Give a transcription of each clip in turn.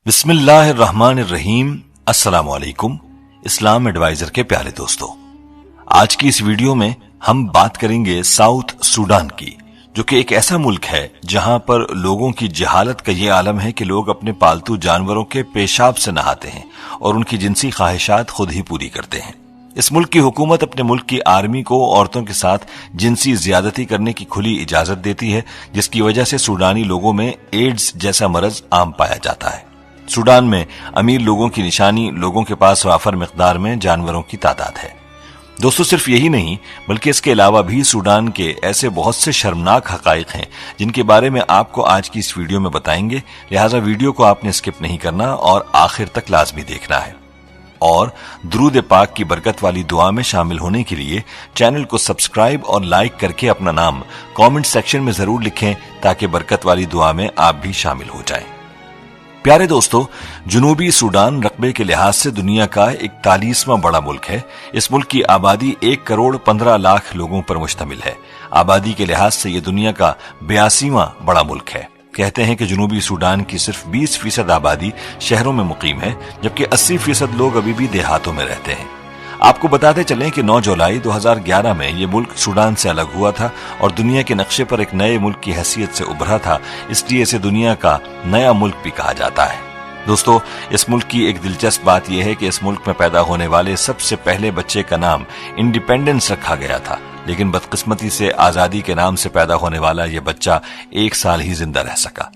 बिस्मिल्लाहिर्रहमानिर्रहीम। अस्सलाम वालेकुम। इस्लाम एडवाइजर के प्यारे दोस्तों, आज की इस वीडियो में हम बात करेंगे साउथ सूडान की, जो कि एक ऐसा मुल्क है जहां पर लोगों की जहालत का ये आलम है कि लोग अपने पालतू जानवरों के पेशाब से नहाते हैं और उनकी जिनसी ख्वाहिशात खुद ही पूरी करते हैं। इस मुल्क की हुकूमत अपने मुल्क की आर्मी को औरतों के साथ जिनसी ज्यादती करने की खुली इजाजत देती है, जिसकी वजह से सूडानी लोगों में एड्स जैसा मरज आम पाया जाता है। सूडान में अमीर लोगों की निशानी लोगों के पास वाफर मिकदार में जानवरों की तादाद है। दोस्तों, सिर्फ यही नहीं बल्कि इसके अलावा भी सूडान के ऐसे बहुत से शर्मनाक हकाइक हैं जिनके बारे में आपको आज की इस वीडियो में बताएंगे। लिहाजा वीडियो को आपने स्किप नहीं करना और आखिर तक लाजमी देखना है। और दुरूद पाक की बरकत वाली दुआ में शामिल होने के लिए चैनल को सब्सक्राइब और लाइक करके अपना नाम कमेंट सेक्शन में जरूर लिखें ताकि बरकत वाली दुआ में आप भी शामिल हो जाएं। प्यारे दोस्तों, जनूबी सूडान रकबे के लिहाज से दुनिया का 41वां बड़ा मुल्क है। इस मुल्क की आबादी 1,15,00,000 लोगों पर मुश्तमिल है। आबादी के लिहाज से यह दुनिया का 82वां बड़ा मुल्क है। कहते हैं कि जनूबी सूडान की सिर्फ 20% आबादी शहरों में मुकीम है, जबकि 80% लोग अभी भी देहातों में रहते हैं। आपको बताते चलें कि 9 जुलाई 2011 में यह मुल्क सूडान से अलग हुआ था और दुनिया के नक्शे पर एक नए मुल्क की हैसियत से उभरा था, इसलिए इसे दुनिया का नया मुल्क भी कहा जाता है। दोस्तों, इस मुल्क की एक दिलचस्प बात यह है कि इस मुल्क में पैदा होने वाले सबसे पहले बच्चे का नाम इंडिपेंडेंस रखा गया था, लेकिन बदकिस्मती से आजादी के नाम से पैदा होने वाला यह बच्चा 1 साल ही जिंदा रह सका।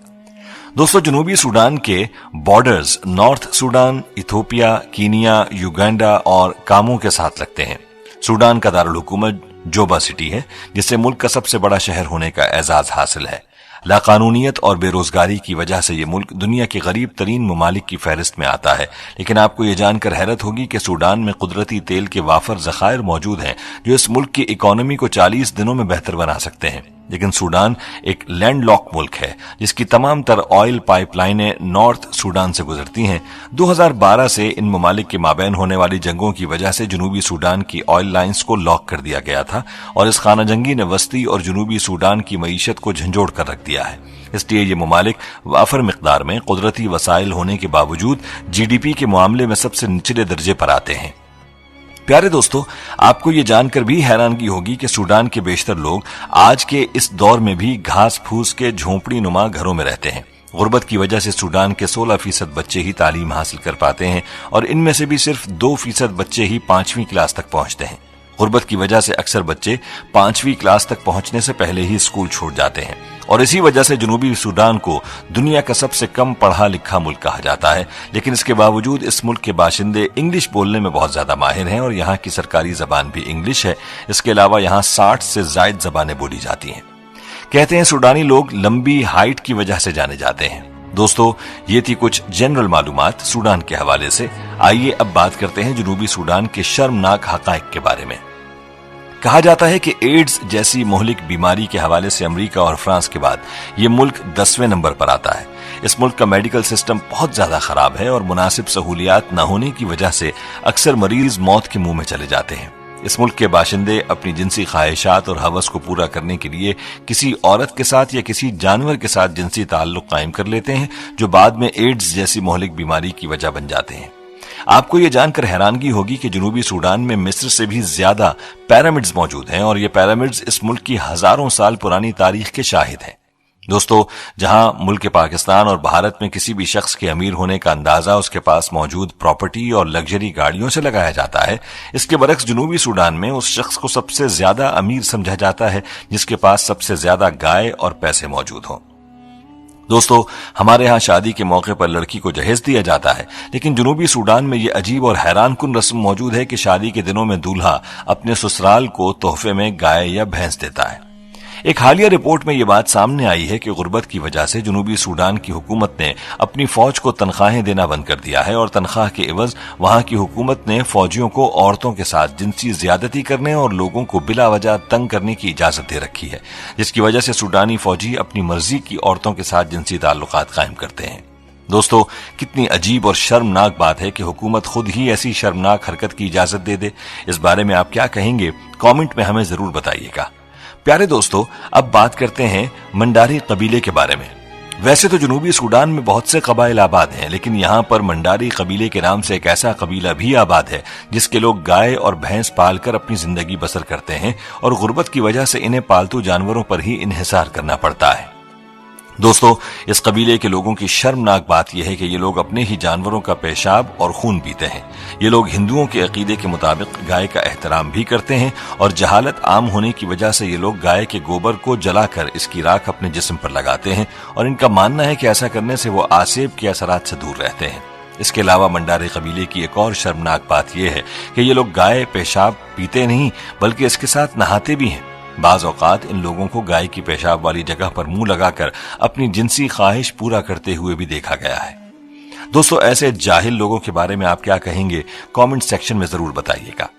दोस्तों, जनूबी सूडान के borders north Sudan, Ethiopia, Kenya, Uganda और कामो के साथ लगते हैं। सूडान का दारुल हुकूमत जोबा सिटी है, जिससे मुल्क का सबसे बड़ा शहर होने का एजाज हासिल है। लाकानूनियत और बेरोजगारी की वजह से ये मुल्क दुनिया के गरीब तरीन ममालिक की फहरिस्त में आता है। लेकिन आपको ये जानकर हैरत होगी कि सूडान में कुदरती तेल के वाफर जखायर मौजूद हैं जो इस मुल्क की इकोनॉमी को 40 दिनों में बेहतर बना सकते हैं। लेकिन सूडान एक लैंडलॉक मुल्क है जिसकी तमाम तर ऑयल पाइपलाइनें नॉर्थ सूडान से गुजरती हैं। 2012 से इन ममालिक के माबैन होने वाली जंगों की वजह से जनूबी सूडान की ऑयल लाइंस को लॉक कर दिया गया था और इस खाना जंगी ने वस्ती और जनूबी सूडान की मईशत को झंझोड़ कर रख दिया है। इसलिए ये ममालिक वाफर मिकदार में कुदरती वसाइल होने के बावजूद जीडीपी के मामले में सबसे निचले दर्जे पर आते हैं। प्यारे दोस्तों, आपको ये जानकर भी हैरानगी होगी कि सूडान के बेशतर लोग आज के इस दौर में भी घास फूस के झोंपड़ी नुमा घरों में रहते हैं। गुर्बत की वजह से सूडान के 16% बच्चे ही तालीम हासिल कर पाते हैं और इनमें से भी सिर्फ 2% बच्चे ही 5वीं क्लास तक पहुंचते हैं। गुर्बत की वजह से अक्सर बच्चे 5वीं क्लास तक पहुंचने से पहले ही स्कूल छोड़ जाते हैं और इसी वजह से जनूबी सूडान को दुनिया का सबसे कम पढ़ा लिखा मुल्क कहा जाता है। लेकिन इसके बावजूद इस मुल्क के बाशिंदे इंग्लिश बोलने में बहुत ज्यादा माहिर हैं और यहाँ की सरकारी जबान भी इंग्लिश है। इसके अलावा यहाँ 60 से ज्यादा जबानें बोली जाती हैं। कहते हैं सूडानी लोग लंबी हाइट की वजह से जाने जाते हैं। दोस्तों, ये थी कुछ जनरल मालूमात सूडान के हवाले से। आइए अब बात करते हैं जनूबी सूडान के शर्मनाक हकाइक के बारे में। कहा जाता है कि एड्स जैसी मोहलिक बीमारी के हवाले से अमेरिका और फ्रांस के बाद ये मुल्क 10वें नंबर पर आता है। इस मुल्क का मेडिकल सिस्टम बहुत ज्यादा खराब है और मुनासिब सहूलियात न होने की वजह से अक्सर मरीज मौत के मुंह में चले जाते हैं। इस मुल्क के बाशिंदे अपनी जिनसी ख्वाहिशात और हवस को पूरा करने के लिए किसी औरत के साथ या किसी जानवर के साथ जिनसी ताल्लुक कायम कर लेते हैं, जो बाद में एड्स जैसी मोहलिक बीमारी की वजह बन जाते हैं। आपको ये जानकर हैरानगी होगी कि जनूबी सूडान में मिस्र से भी ज्यादा पिरामिड्स मौजूद हैं और ये पिरामिड्स इस मुल्क की हजारों साल पुरानी तारीख के शाहिद हैं। दोस्तों, जहां मुल्क पाकिस्तान और भारत में किसी भी शख्स के अमीर होने का अंदाजा उसके पास मौजूद प्रॉपर्टी और लग्जरी गाड़ियों से लगाया जाता है, इसके बरक्स जनूबी सूडान में उस शख्स को सबसे ज्यादा अमीर समझा जाता है जिसके पास सबसे ज्यादा गाय और पैसे मौजूद हों। दोस्तों, हमारे यहाँ शादी के मौके पर लड़की को जहेज दिया जाता है, लेकिन जनूबी सूडान में ये अजीब और हैरान कुन रस्म मौजूद है कि शादी के दिनों में दूल्हा अपने ससुराल को तोहफे में गाय या भैंस देता है। एक हालिया रिपोर्ट में यह बात सामने आई है कि गुर्बत की वजह से जनूबी सूडान की हुकूमत ने अपनी फौज को तनख्वाहें देना बंद कर दिया है और तनख्वाह के एवज वहां की हुकूमत ने फौजियों को औरतों के साथ जिनसी ज्यादती करने और लोगों को बिला वजह तंग करने की इजाजत दे रखी है, जिसकी वजह से सूडानी फौजी अपनी मर्जी की औरतों के साथ जिनसी ताल्लुकात कायम करते हैं। दोस्तों, कितनी अजीब और शर्मनाक बात है कि हुकूमत खुद ही ऐसी शर्मनाक हरकत की इजाजत दे दे। इस बारे में आप क्या कहेंगे? कमेंट में हमें जरूर बताइएगा। प्यारे दोस्तों, अब बात करते हैं मंडारी कबीले के बारे में। वैसे तो जनूबी सूडान में बहुत से कबाइल आबाद हैं, लेकिन यहाँ पर मंडारी कबीले के नाम से एक ऐसा कबीला भी आबाद है जिसके लोग गाय और भैंस पालकर अपनी जिंदगी बसर करते हैं और गुर्बत की वजह से इन्हें पालतू जानवरों पर ही इन्हिसार करना पड़ता है। दोस्तों, इस कबीले के लोगों की शर्मनाक बात यह है कि ये लोग अपने ही जानवरों का पेशाब और खून पीते हैं। ये लोग हिंदुओं के अकीदे के मुताबिक गाय का एहतराम भी करते हैं और जहालत आम होने की वजह से ये लोग गाय के गोबर को जलाकर इसकी राख अपने जिस्म पर लगाते हैं और इनका मानना है कि ऐसा करने से वो आसेब के असरात से दूर रहते हैं। इसके अलावा मंडारी कबीले की एक और शर्मनाक बात यह है कि ये लोग गाय पेशाब पीते नहीं बल्कि इसके साथ नहाते भी हैं। बाज औकात इन लोगों को गाय की पेशाब वाली जगह पर मुंह लगाकर अपनी जिनसी ख्वाहिश पूरा करते हुए भी देखा गया है। दोस्तों, ऐसे जाहिल लोगों के बारे में आप क्या कहेंगे, कमेंट सेक्शन में जरूर बताइएगा।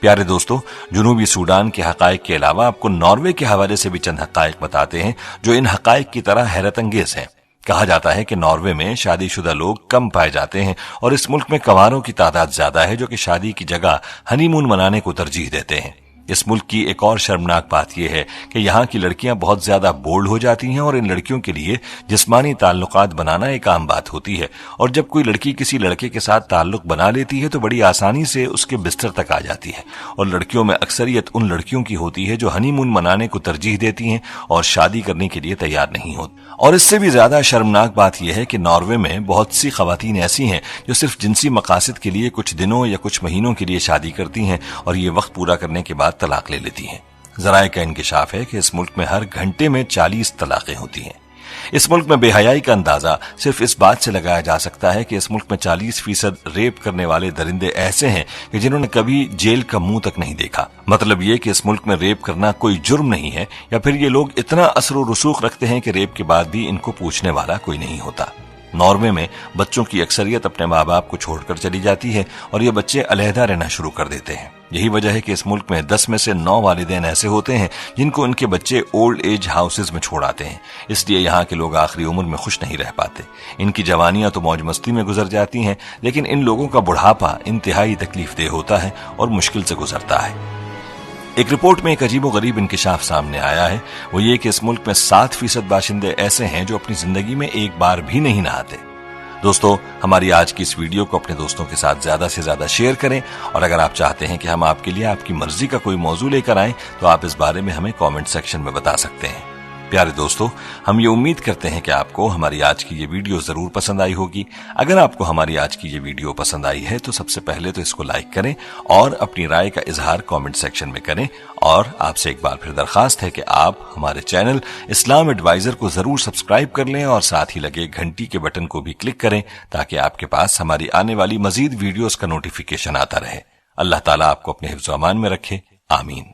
प्यारे दोस्तों, जनूबी सूडान के हकायक के अलावा आपको नॉर्वे के हवाले से भी चंद हकायक बताते हैं जो इन हकायक की तरह हैरत अंगेज हैं। कहा जाता है कि नॉर्वे में शादीशुदा लोग कम पाए जाते हैं और इस मुल्क में कंवारों की तादाद ज्यादा है जो कि शादी की जगह हनीमून मनाने को तरजीह देते हैं। इस मुल्क की एक और शर्मनाक बात यह है कि यहाँ की लड़कियां बहुत ज्यादा बोल्ड हो जाती हैं और इन लड़कियों के लिए जिस्मानी ताल्लुकात बनाना एक आम बात होती है और जब कोई लड़की किसी लड़के के साथ ताल्लुक बना लेती है तो बड़ी आसानी से उसके बिस्तर तक आ जाती है और लड़कियों में अक्सरियत उन लड़कियों की होती है जो हनीमून मनाने को तरजीह देती हैं और शादी करने के लिए तैयार नहीं होती। और इससे भी ज्यादा शर्मनाक बात यह है कि नॉर्वे में बहुत सी खवातीन ऐसी हैं जो सिर्फ जिनसी मकासद के लिए कुछ दिनों या कुछ महीनों के लिए शादी करती हैं और ये वक्त पूरा करने के बाद तलाक ले लेती हैं। जराए का इंकिशाफ है कि इस मुल्क में हर घंटे में 40 तलाकें होती हैं। इस मुल्क में बेहयाई का अंदाजा सिर्फ इस बात से लगाया जा सकता है कि इस मुल्क में 40% रेप करने वाले दरिंदे ऐसे हैं कि जिन्होंने कभी जेल का मुंह तक नहीं देखा। मतलब ये कि इस मुल्क में रेप करना कोई जुर्म नहीं है, या फिर ये लोग इतना असर रसूख रखते हैं कि रेप के बाद भी इनको पूछने वाला कोई नहीं होता। नॉर्वे में बच्चों की अक्सरियत अपने माँ बाप को छोड़कर चली जाती है और ये बच्चे अलहदा रहना शुरू कर देते हैं। यही वजह है कि इस मुल्क में 10 में से 9 वालिदैन ऐसे होते हैं जिनको उनके बच्चे ओल्ड एज हाउसेज में छोड़ आते हैं। इसलिए यहाँ के लोग आखिरी उम्र में खुश नहीं रह पाते। इनकी जवानियां तो मौज मस्ती में गुजर जाती हैं, लेकिन इन लोगों का बुढ़ापा इंतहाई तकलीफ देह होता है और मुश्किल से गुजरता है। एक रिपोर्ट में एक अजीबो गरीब इंकिशाफ सामने आया है, वो ये कि इस मुल्क में 7% बाशिंदे ऐसे हैं जो अपनी जिंदगी में एक बार भी नहीं नहाते। दोस्तों, हमारी आज की इस वीडियो को अपने दोस्तों के साथ ज्यादा से ज्यादा शेयर करें और अगर आप चाहते हैं कि हम आपके लिए आपकी मर्जी का कोई मौजू लेकर आएं तो आप इस बारे में हमें कमेंट सेक्शन में बता सकते हैं। प्यारे दोस्तों, हम ये उम्मीद करते हैं कि आपको हमारी आज की ये वीडियो जरूर पसंद आई होगी। अगर आपको हमारी आज की ये वीडियो पसंद आई है तो सबसे पहले तो इसको लाइक करें और अपनी राय का इजहार कमेंट सेक्शन में करें। और आपसे एक बार फिर दरखास्त है कि आप हमारे चैनल इस्लाम एडवाइजर को जरूर सब्सक्राइब कर लें और साथ ही लगे घंटी के बटन को भी क्लिक करें ताकि आपके पास हमारी आने वाली मजीद वीडियोस का नोटिफिकेशन आता रहे। अल्लाह ताला आपको अपने हिफ्ज़-ओ-अमान में रखे। आमीन।